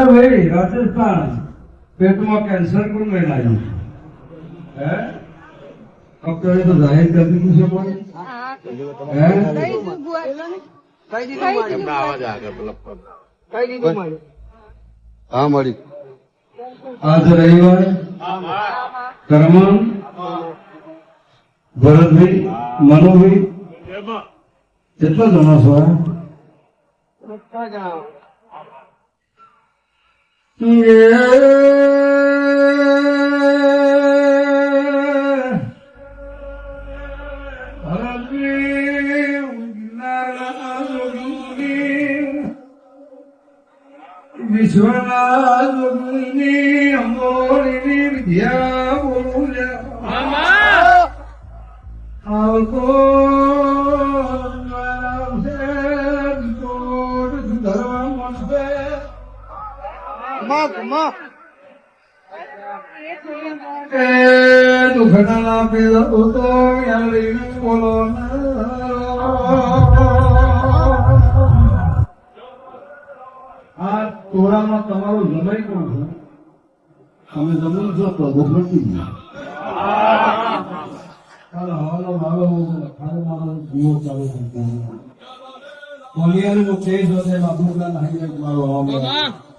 અરે ભાઈ રાજસ્થાન પેટમાં કેન્સર કોણ લઈને આવ્યું હે ડોક્ટરે તો જાહેર કરી દીધું છે પણ હા મળી આજ રવિવાર કરમણ ભરતભાઈ મનોભાઈ કેટલા જણા છો વિશ્વના જોગની અમોની વિદ્યા બોલું આવતો દુઃખના પેલો તો બોલો આ તોરામાં તમારું જમાઈ કોણ છે તમે જમીન છો તો ભૂખતી હાલો મારો જીવો ચાલુ થતો કોલિયાનું તેજ હશે બાબુલા નહીં મારો